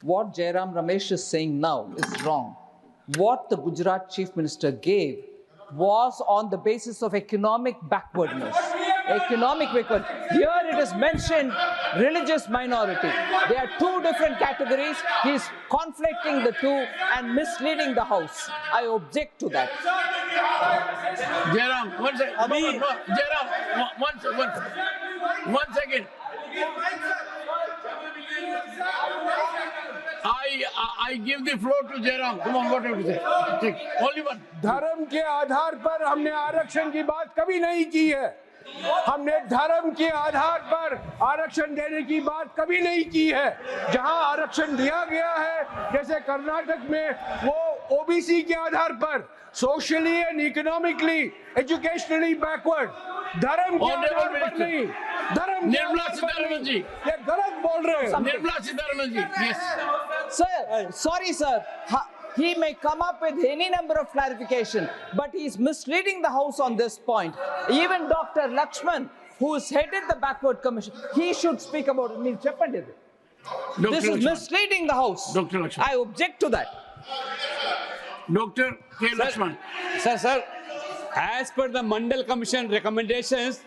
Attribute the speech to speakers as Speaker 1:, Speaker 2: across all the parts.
Speaker 1: what Jairam Ramesh is saying now is wrong. What the Gujarat Chief Minister gave was on the basis of economic backwardness. Economic backward. Here it is mentioned religious minority. They are two different categories. He is conflicting the two and misleading the House. I object to that.
Speaker 2: Jairam, one second. No, Jairam, one second. I give the floor to Jairam. Come on, what have you say? Only one.
Speaker 3: धर्म के आधार पर हमने आरक्षण की बात कभी नहीं की है। हमने धर्म के आधार पर आरक्षण देने की बात कभी नहीं की है। जहां आरक्षण दिया गया है, जैसे कर्नाटक में, वो ओबीसी के आधार पर, socially and economically, educationally backward, धर्म के आधार पर नहीं। धर्म
Speaker 2: निर्मला सीतारमण जी,
Speaker 3: ये गलत बोल रहे हैं।
Speaker 2: Nirmala Sitharaman ji, yes.
Speaker 1: Sir, sorry, sir. He may come up with any number of clarification, but he is misleading the House on this point. Even Dr. Lakshman, who has headed the Backward Commission, he should speak about it. This is misleading the House.
Speaker 2: Dr. Lakshman.
Speaker 1: I object to that.
Speaker 2: Dr. K. Lakshman.
Speaker 4: Sir, as per the Mandal Commission recommendations,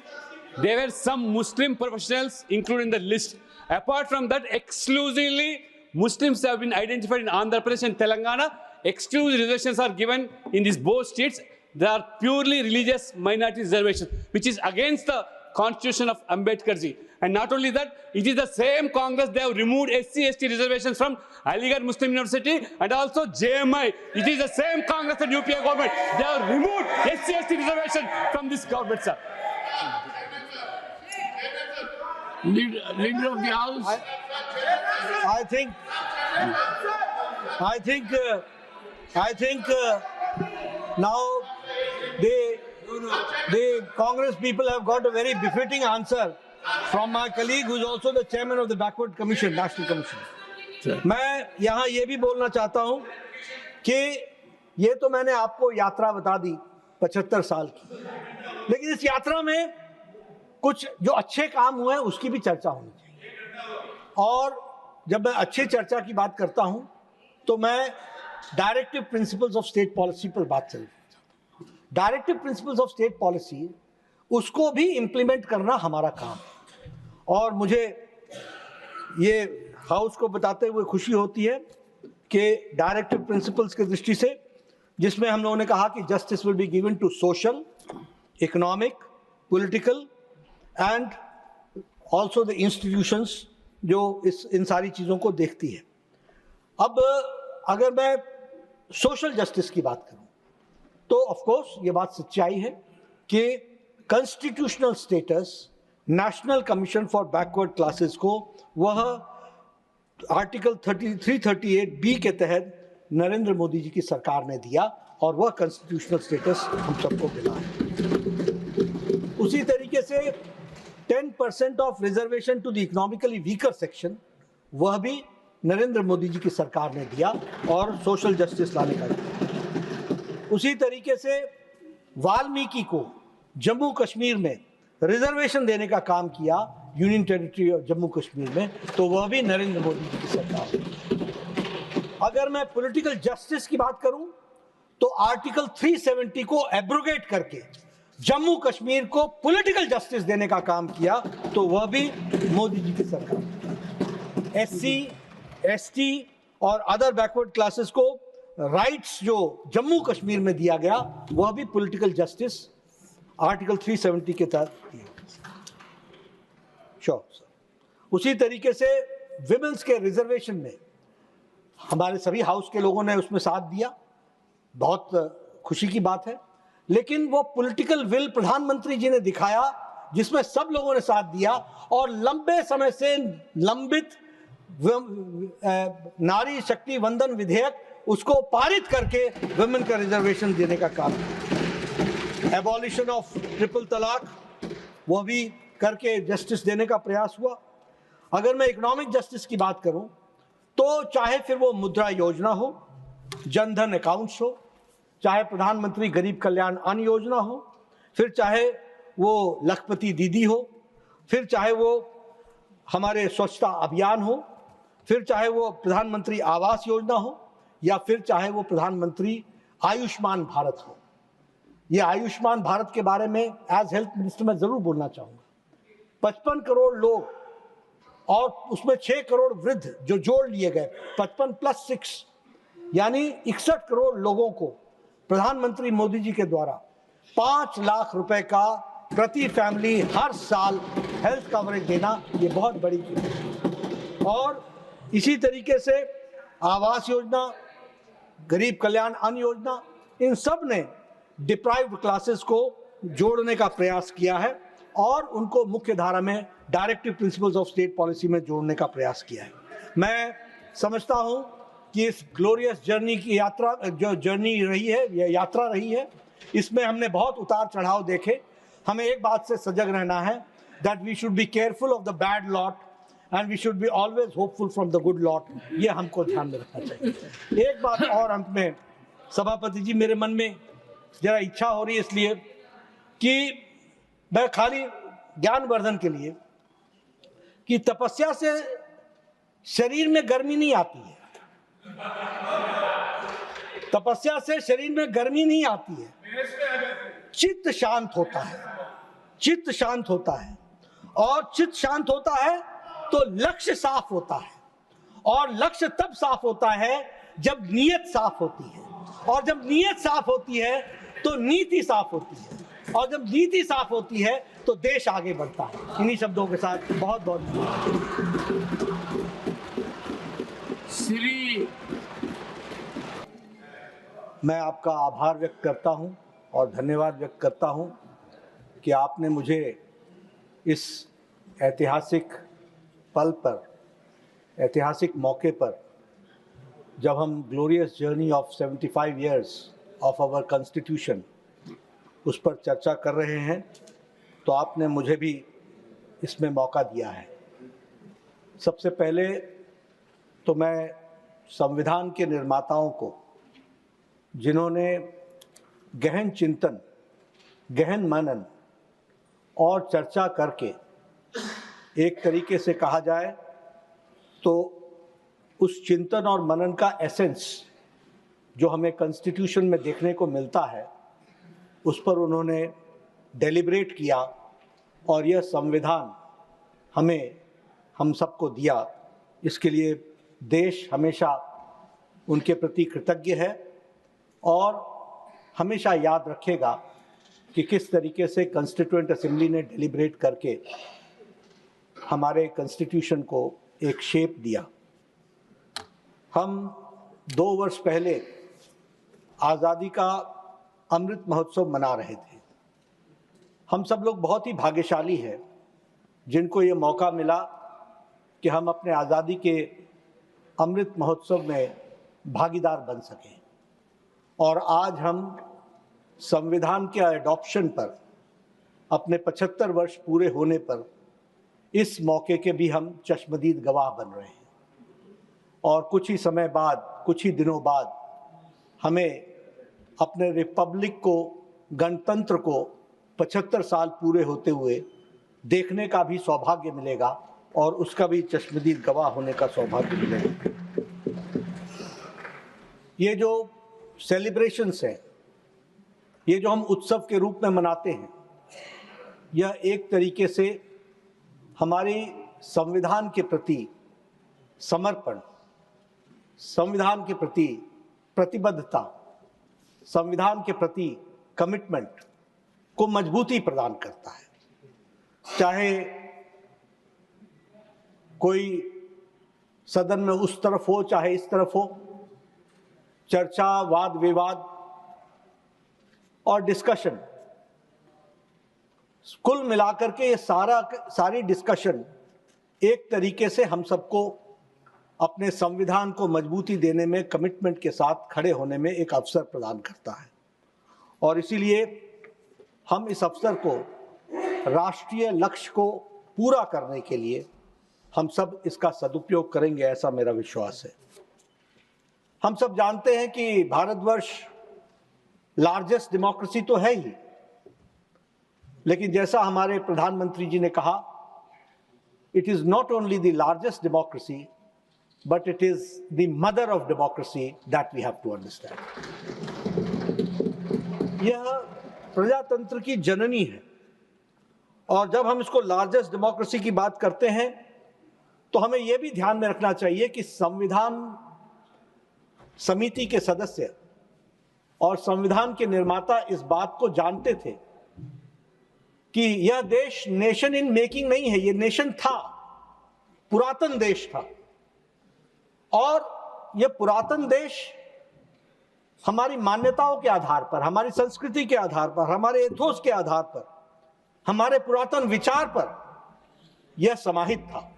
Speaker 4: there were some Muslim professionals included in the list. Apart from that, exclusively Muslims have been identified in Andhra Pradesh and Telangana. Exclusive reservations are given in these both states. They are purely religious minority reservations, which is against the constitution of Ambedkar ji. And not only that, it is the same Congress, they have removed SC/ST reservations from Aligarh Muslim University and also JMI. It is the same Congress and UPA government. They have removed SC/ST reservation from this government, sir.
Speaker 2: Leader of the House.
Speaker 5: I think now the Congress people have got a very befitting answer from my colleague who is also the chairman of the Backward Commission, National Commission. मैं यहाँ ये भी बोलना चाहता हूँ कि ये तो मैंने आपको यात्रा बता दी 75 साल की, लेकिन इस यात्रा में कुछ जो अच्छे काम हुए हैं उसकी भी चर्चा होनी चाहिए। और जब मैं अच्छी चर्चा की बात करता हूं तो मैं directive principles of state policy पर बात चल रही है। Directive principles of state policy, उसको भी इंप्लीमेंट करना हमारा काम है। और मुझे ये हाउस को बताते हुए खुशी होती है कि डायरेक्टिव प्रिंसिपल्स की दृष्टि से, जिसमें हम लोगों ने कहा कि justice will be given to social, economic, political and also the institutions जो इन सारी चीज़ों को देखती है। अब अगर मैं सोशल जस्टिस की बात करूं तो ऑफ कोर्स ये बात सच्चाई है कि constitutional status national commission for backward classes को वह आर्टिकल 338 बी के तहत नरेंद्र मोदी जी की सरकार ने दिया और वह कॉन्स्टिट्यूशनल स्टेटस हम सबको मिला है। उसी तरीके से 10% of reservation to the economically weaker section, वह भी नरेंद्र मोदी जी की सरकार ने दिया और सोशल जस्टिस लाने का दिया। उसी तरीके से वाल्मीकि को जम्मू कश्मीर में रिजर्वेशन देने का काम किया, union territory of Jammu Kashmir में, तो वह भी नरेंद्र मोदी जी की सरकार ने। अगर मैं पॉलिटिकल जस्टिस की बात करूं तो आर्टिकल 370 को एब्रोगेट करके जम्मू कश्मीर को पॉलिटिकल जस्टिस देने का काम किया, तो वह भी मोदी जी की सरकार। एससी, एसटी और अदर बैकवर्ड क्लासेस को राइट्स जो जम्मू कश्मीर में दिया गया, वह भी पॉलिटिकल जस्टिस आर्टिकल 370 के तहत दिया। Sure sir. उसी तरीके से विमेंस के रिजर्वेशन में हमारे सभी हाउस के लोगों ने उसमें साथ दिया, बहुत खुशी की बात है। लेकिन वो पॉलिटिकल विल प्रधानमंत्री जी ने दिखाया जिसमें सब लोगों ने साथ दिया और लंबे समय से लंबित नारी शक्ति वंदन विधेयक उसको पारित करके वुमेन का रिजर्वेशन देने का काम किया। एबॉलिशन ऑफ ट्रिपल तलाक, वह भी करके जस्टिस देने का प्रयास हुआ। अगर मैं इकोनॉमिक जस्टिस की बात करूं तो चाहे फिर वो मुद्रा योजना हो, जनधन अकाउंट्स हो, चाहे प्रधानमंत्री गरीब कल्याण अन्न योजना हो, फिर चाहे वो लखपति दीदी हो, फिर चाहे वो हमारे स्वच्छता अभियान हो, फिर चाहे वो प्रधानमंत्री आवास योजना हो या फिर चाहे वो प्रधानमंत्री आयुष्मान भारत हो। ये आयुष्मान भारत के बारे में एज हेल्थ मिनिस्टर मैं जरूर बोलना चाहूंगा। 55 करोड़ लोग और उसमें 6 करोड़ वृद्ध जो जोड़ लिए गए, 55 + 6 यानी 61 करोड़ लोगों को प्रधानमंत्री मोदी जी के द्वारा 5 लाख रुपए का प्रति फैमिली हर साल हेल्थ कवरेज देना, ये बहुत बड़ी चीज है। और इसी तरीके से आवास योजना, गरीब कल्याण अन्न योजना, इन सब ने डिप्राइव्ड क्लासेस को जोड़ने का प्रयास किया है और उनको मुख्य धारा में directive principles of state policy में जोड़ने का प्रयास किया है। मैं समझता हूं कि इस ग्लोरियस जर्नी की यात्रा, जो जर्नी रही है, यह यात्रा रही है, इसमें हमने बहुत उतार चढ़ाव देखे। हमें एक बात से सजग रहना है, that we should be careful of the bad lot and we should be always hopeful from the good lot. ये हमको ध्यान में रखना चाहिए। एक बात और अंत में, सभापति जी, मेरे मन में जरा इच्छा हो रही है इसलिए कि मैं खाली ज्ञानवर्धन के लिए, कि तपस्या से शरीर में गर्मी नहीं आती है, तपस्या से शरीर में गर्मी नहीं आती है, चित्त शांत होता है, चित्त शांत होता है। और चित्त शांत होता है तो लक्ष्य साफ होता है, और लक्ष्य तब साफ होता है जब नीयत साफ होती है, और जब नीयत साफ होती है तो नीति साफ होती है, और जब नीति साफ होती है तो देश आगे बढ़ता है। इन्हीं शब्दों के साथ बहुत बहुत
Speaker 2: श्री,
Speaker 5: मैं आपका आभार व्यक्त करता हूं और धन्यवाद व्यक्त करता हूं कि आपने मुझे इस ऐतिहासिक पल पर, ऐतिहासिक मौके पर, जब हम glorious journey of 75 years of our constitution उस पर चर्चा कर रहे हैं, तो आपने मुझे भी इसमें मौका दिया है। सबसे पहले तो मैं संविधान के निर्माताओं को, जिन्होंने गहन चिंतन, गहन मनन और चर्चा करके, एक तरीके से कहा जाए तो उस चिंतन और मनन का एसेंस जो हमें कॉन्स्टिट्यूशन में देखने को मिलता है, उस पर उन्होंने डेलिब्रेट किया और यह संविधान हमें, हम सबको दिया। इसके लिए देश हमेशा उनके प्रति कृतज्ञ है और हमेशा याद रखेगा कि किस तरीके से कॉन्स्टिट्यूएंट असेंबली ने डेलिब्रेट करके हमारे कॉन्स्टिट्यूशन को एक शेप दिया। हम 2 वर्ष पहले आज़ादी का अमृत महोत्सव मना रहे थे। हम सब लोग बहुत ही भाग्यशाली हैं जिनको ये मौका मिला कि हम अपने आज़ादी के अमृत महोत्सव में भागीदार बन सकें। और आज हम संविधान के एडॉप्शन पर, अपने 75 वर्ष पूरे होने पर, इस मौके के भी हम चश्मदीद गवाह बन रहे हैं। और कुछ ही समय बाद, कुछ ही दिनों बाद हमें अपने रिपब्लिक को, गणतंत्र को 75 साल पूरे होते हुए देखने का भी सौभाग्य मिलेगा और उसका भी चश्मदीद गवाह होने का सौभाग्य मिलेगा। ये जो सेलिब्रेशंस हैं, ये जो हम उत्सव के रूप में मनाते हैं, यह एक तरीके से हमारी संविधान के प्रति समर्पण, संविधान के प्रति प्रतिबद्धता, संविधान के प्रति कमिटमेंट को मजबूती प्रदान करता है। चाहे कोई सदन में उस तरफ हो चाहे इस तरफ हो, चर्चा, वाद विवाद और डिस्कशन, कुल मिलाकर के ये सारी डिस्कशन एक तरीके से हम सबको अपने संविधान को मजबूती देने में, कमिटमेंट के साथ खड़े होने में एक अवसर प्रदान करता है। और इसीलिए हम इस अवसर को, राष्ट्रीय लक्ष्य को पूरा करने के लिए हम सब इसका सदुपयोग करेंगे, ऐसा मेरा विश्वास है। हम सब जानते हैं कि भारतवर्ष लार्जेस्ट डेमोक्रेसी तो है ही, लेकिन जैसा हमारे प्रधानमंत्री जी ने कहा, it is not only the largest democracy but it is the mother of democracy that we have to understand. यह प्रजातंत्र की जननी है, और जब हम इसको लार्जेस्ट डेमोक्रेसी की बात करते हैं तो हमें यह भी ध्यान में रखना चाहिए कि संविधान समिति के सदस्य और संविधान के निर्माता इस बात को जानते थे कि यह देश नेशन इन मेकिंग नहीं है, यह नेशन था, पुरातन देश था, और यह पुरातन देश हमारी मान्यताओं के आधार पर, हमारी संस्कृति के आधार पर, हमारे एथोस के आधार पर, हमारे पुरातन विचार पर यह समाहित था।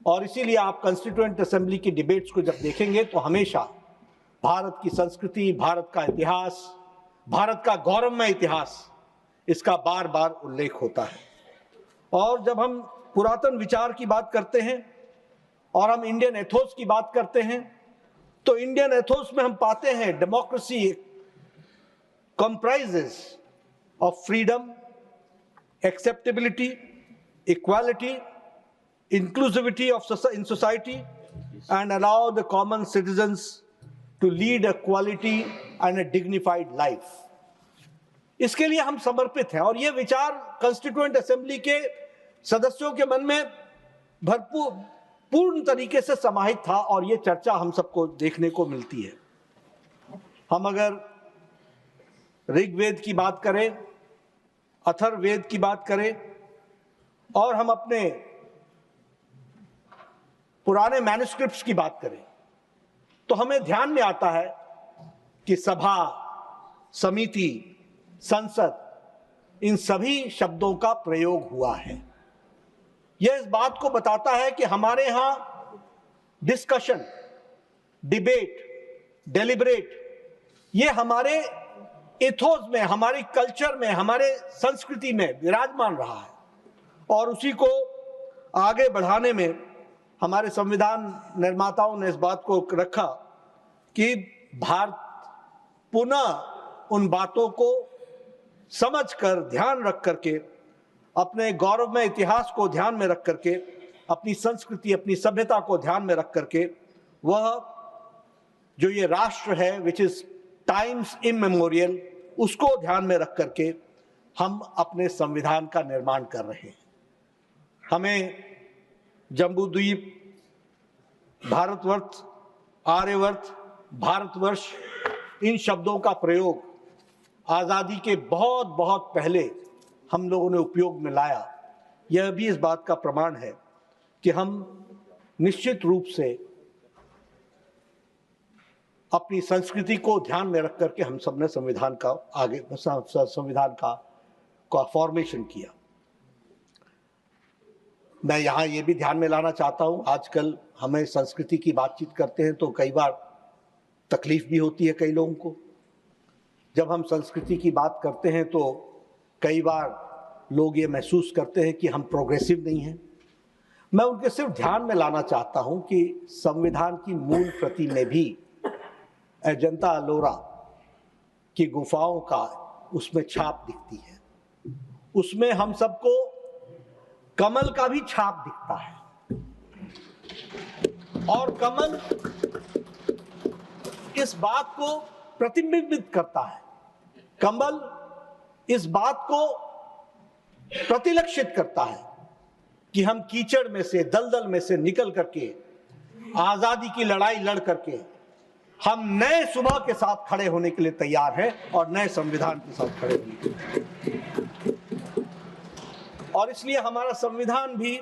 Speaker 5: और इसीलिए आप कॉन्स्टिट्यूएंट असेंबली की डिबेट्स को जब देखेंगे तो हमेशा भारत की संस्कृति, भारत का इतिहास, भारत का गौरवमय इतिहास, इसका बार बार उल्लेख होता है। और जब हम पुरातन विचार की बात करते हैं और हम इंडियन एथोस की बात करते हैं तो इंडियन एथोस में हम पाते हैं democracy comprises of freedom, acceptability, equality, inclusivity in society, and allow the common citizens to lead a quality and a dignified life. इसके लिए हम समर्पित हैं, और ये विचार कॉन्स्टिट्यूएंट असेंबली के सदस्यों के मन में भरपूर पूर्ण तरीके से समाहित था, और ये चर्चा हम सबको देखने को मिलती है। हम अगर ऋग्वेद की बात करें, अथर्ववेद की बात करें, और हम अपने पुराने मैन्युस्क्रिप्ट्स की बात करें तो हमें ध्यान में आता है कि सभा, समिति, संसद, इन सभी शब्दों का प्रयोग हुआ है। यह इस बात को बताता है कि हमारे यहां डिस्कशन, डिबेट, डेलिब्रेट, ये हमारे एथोस में, हमारी कल्चर में, हमारे संस्कृति में विराजमान रहा है, और उसी को आगे बढ़ाने में हमारे संविधान निर्माताओं ने इस बात को रखा कि भारत पुनः उन बातों को समझकर, ध्यान रख करके, अपने गौरवमय इतिहास को ध्यान में रख करके, अपनी संस्कृति, अपनी सभ्यता को ध्यान में रख करके, वह जो ये राष्ट्र है विच इज टाइम्स इमेमोरियल, उसको ध्यान में रख करके हम अपने संविधान का निर्माण कर रहे हैं। हमें जम्बूद्वीप, भारतवर्ष, आर्यवर्त, भारतवर्ष, इन शब्दों का प्रयोग आज़ादी के बहुत बहुत पहले हम लोगों ने उपयोग में लाया। यह भी इस बात का प्रमाण है कि हम निश्चित रूप से अपनी संस्कृति को ध्यान में रख करके हम सबने संविधान का आगे संविधान का फॉर्मेशन किया। मैं यहाँ ये भी ध्यान में लाना चाहता हूँ, आजकल हमें संस्कृति की बातचीत करते हैं तो कई बार तकलीफ भी होती है कई लोगों को। जब हम संस्कृति की बात करते हैं तो कई बार लोग ये महसूस करते हैं कि हम प्रोग्रेसिव नहीं हैं। मैं उनके सिर्फ ध्यान में लाना चाहता हूँ कि संविधान की मूल प्रति में भी अजंता अलोरा की गुफाओं का उसमें छाप दिखती है। उसमें हम सबको कमल का भी छाप दिखता है, और कमल इस बात को प्रतिबिंबित करता है, कमल इस बात को प्रतिलक्षित करता है कि हम कीचड़ में से, दलदल में से निकल करके, आजादी की लड़ाई लड़ करके हम नए सुबह के साथ खड़े होने के लिए तैयार हैं, और नए संविधान के साथ खड़े होने के लिए। और इसलिए हमारा संविधान भी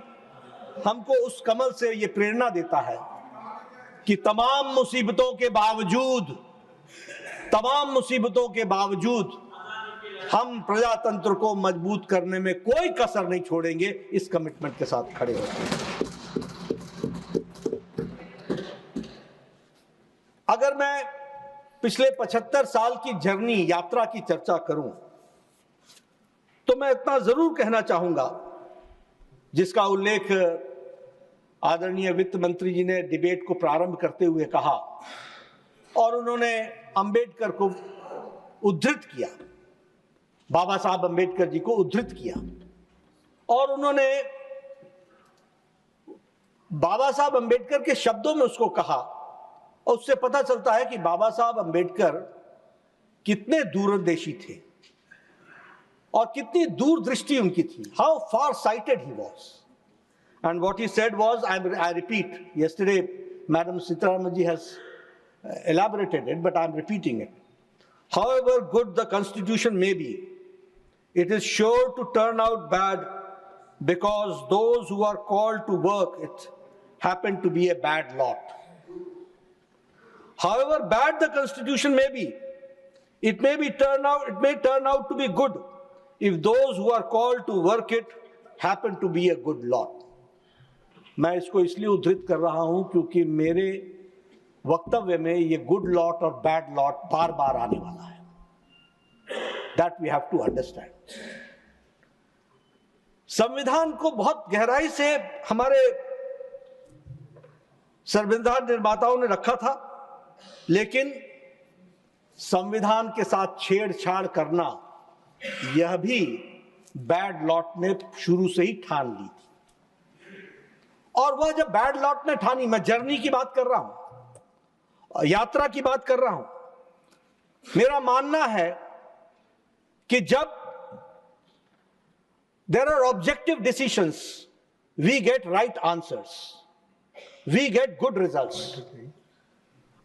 Speaker 5: हमको उस कमल से ये प्रेरणा देता है कि तमाम मुसीबतों के बावजूद हम प्रजातंत्र को मजबूत करने में कोई कसर नहीं छोड़ेंगे, इस कमिटमेंट के साथ खड़े होंगे। अगर मैं पिछले 75 साल की जर्नी, यात्रा की चर्चा करूं तो मैं इतना जरूर कहना चाहूंगा, जिसका उल्लेख आदरणीय वित्त मंत्री जी ने डिबेट को प्रारंभ करते हुए कहा, और उन्होंने अंबेडकर को उद्धृत किया, बाबा साहब अंबेडकर जी को उद्धृत किया, और उन्होंने बाबा साहब अंबेडकर के शब्दों में उसको कहा, और उससे पता चलता है कि बाबा साहब अंबेडकर कितने दूरंदेशी थे और कितनी दूरदृष्टि उनकी थी. How far sighted he was. And what he said was, I repeat, yesterday Madam Sitaraman ji has elaborated it, but I'm repeating it. However good the constitution may be, it is sure to turn out bad because those who are called to work it happen to be a bad lot. However bad the constitution may be, it may turn out to be good if those who are called to work it happen to be a good lot. मैं इसको इसलिए उद्धृत कर रहा हूं क्योंकि मेरे वक्तव्य में ये गुड लॉट और बैड लॉट बार बार आने वाला है. That we have to understand. संविधान को बहुत गहराई से हमारे संविधान निर्माताओं ने रखा था, लेकिन संविधान के साथ छेड़छाड़ करना यह भी बैड लॉट ने शुरू से ही ठान ली थी. और वह जब बैड लॉट ने ठानी, मैं जर्नी की बात कर रहा हूं, यात्रा की बात कर रहा हूं. मेरा मानना है कि जब there are objective decisions we get right answers, we get good results.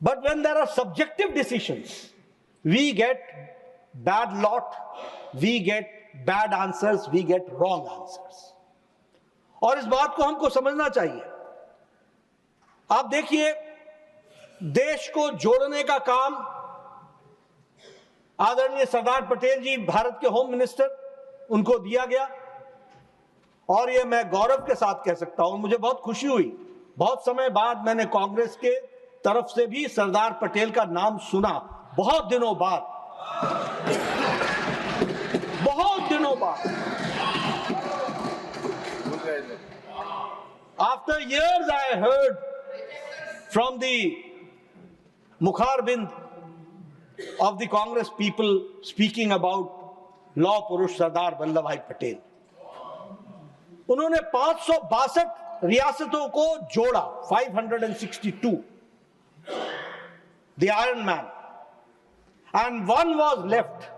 Speaker 5: But when there are subjective decisions we get bad lot, we get bad answers, we get wrong answers. और इस बात को हमको समझना चाहिए. आप देखिए, देश को जोड़ने का काम आदरणीय सरदार पटेल जी, भारत के होम मिनिस्टर, उनको दिया गया. और ये मैं गौरव के साथ कह सकता हूं, मुझे बहुत खुशी हुई. बहुत समय बाद मैंने कांग्रेस के तरफ से भी सरदार पटेल का नाम सुना, बहुत दिनों बाद, बहुत दिनों बाद. After years I heard from the Mukharbin of the Congress people speaking about Law Purush Sardar Vallabh Bhai Patel. उन्होंने 562 रियासतों को जोड़ा, 562, the Iron Man, and one was left,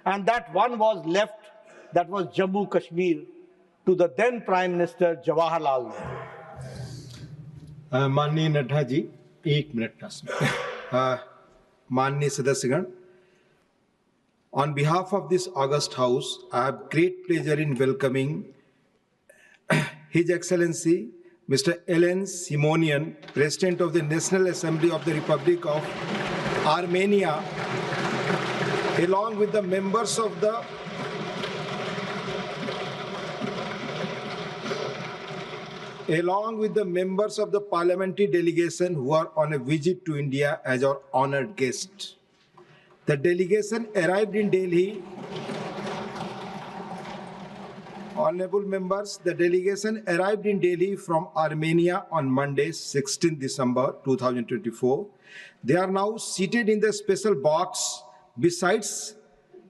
Speaker 5: and that one was left, that was Jammu Kashmir, to the then Prime Minister Jawaharlal Nehru.
Speaker 6: माननीय नड्डा जी, एक minute माननीय सदस्यगण, on behalf of this august house, I have great pleasure in welcoming His Excellency Mr. Alen Simonian, President of the National Assembly of the Republic of Armenia, along with the members of the parliamentary delegation who are on a visit to India as our honored guest. The delegation arrived in Delhi. Honorable members, the delegation arrived in Delhi from Armenia on Monday, 16 December 2024. They are now seated in the special box. Besides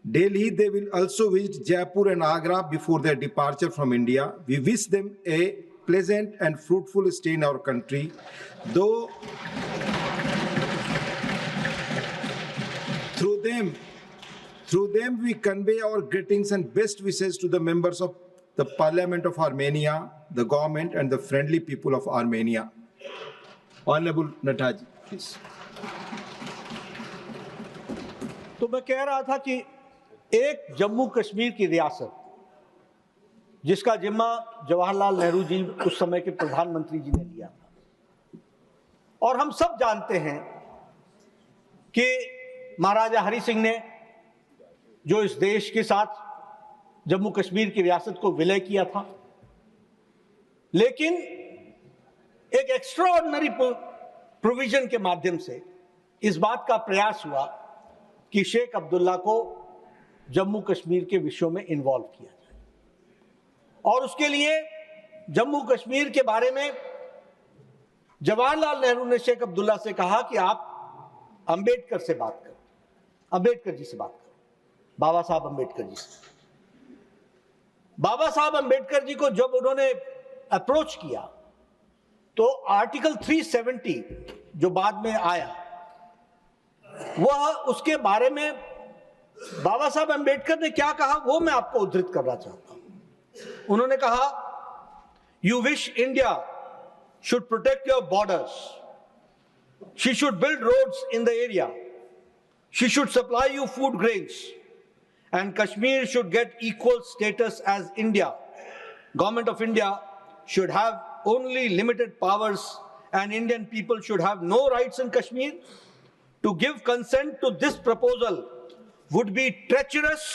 Speaker 6: Delhi, they will also visit Jaipur and Agra before their departure from India. We wish them a pleasant and fruitful stay in our country. Though through them we convey our greetings and best wishes to the members of the Parliament of Armenia, the government and the friendly people of Armenia. Honorable Nataji, please.
Speaker 5: तो मैं कह रहा था कि एक जम्मू कश्मीर की रियासत, जिसका जिम्मा जवाहरलाल नेहरू जी उस समय के प्रधानमंत्री जी ने लिया था, और हम सब जानते हैं कि महाराजा हरि सिंह ने जो इस देश के साथ जम्मू कश्मीर की रियासत को विलय किया था, लेकिन एक एक्स्ट्राऑर्डिनरी प्रोविजन के माध्यम से इस बात का प्रयास हुआ कि शेख अब्दुल्ला को जम्मू कश्मीर के विषयों में इन्वॉल्व किया जाए, और उसके लिए जम्मू कश्मीर के बारे में जवाहरलाल नेहरू ने शेख अब्दुल्ला से कहा कि आप अंबेडकर से बात करो, अंबेडकर जी से बात करो, बाबा साहब अंबेडकर जी से। बाबा साहब अंबेडकर जी को जब उन्होंने अप्रोच किया तो आर्टिकल 370 जो बाद में आया, वह उसके बारे में बाबा साहब अंबेडकर ने क्या कहा वो मैं आपको उद्धृत करना चाहता हूं। उन्होंने कहा, you wish India should protect your borders, she should build roads in the area, she should supply you food grains, and Kashmir should get equal status as India. Government of India should have only limited powers and Indian people should have no rights in Kashmir. To give consent to this proposal would be treacherous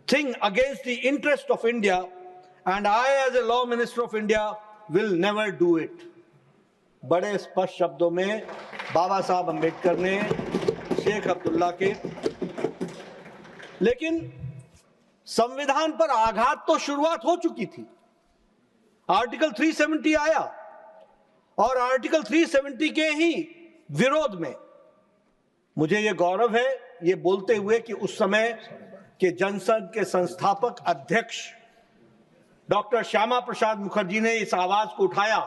Speaker 5: thing against the interest of India, and I as a law minister of India will never do it. बड़े स्पष्ट शब्दों में बाबा साहब अंबेडकर ने शेख अब्दुल्ला के, लेकिन संविधान पर आघात तो शुरुआत हो चुकी थी। आर्टिकल 370 आया और आर्टिकल 370 के ही विरोध में मुझे यह गौरव है ये बोलते हुए कि उस समय के जनसंघ के संस्थापक अध्यक्ष डॉक्टर श्यामा प्रसाद मुखर्जी ने इस आवाज को उठाया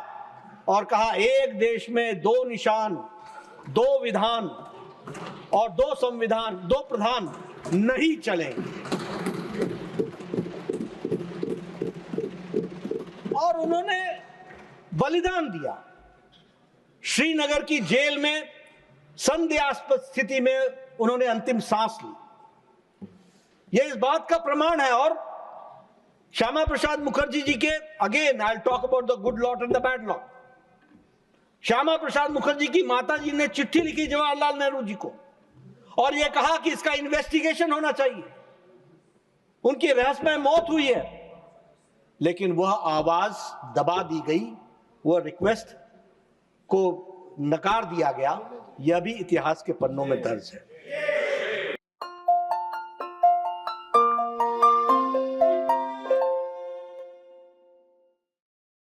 Speaker 5: और कहा, एक देश में दो निशान, दो विधान और दो संविधान, दो प्रधान नहीं चलेंगे। और उन्होंने बलिदान दिया। श्रीनगर की जेल में संदेहास्पद स्थिति में उन्होंने अंतिम सांस ली। यह इस बात का प्रमाण है। और श्यामा प्रसाद मुखर्जी जी के, again I will talk about the good lot and the bad lot. Shyama Prasad Mukherjee की माता जी ने चिट्ठी लिखी जवाहरलाल नेहरू जी को और यह कहा कि इसका इन्वेस्टिगेशन होना चाहिए। उनकी रहस्यमय मौत हुई है, लेकिन वह आवाज दबा दी गई, वह रिक्वेस्ट को नकार दिया गया। यह भी इतिहास के पन्नों में दर्ज है।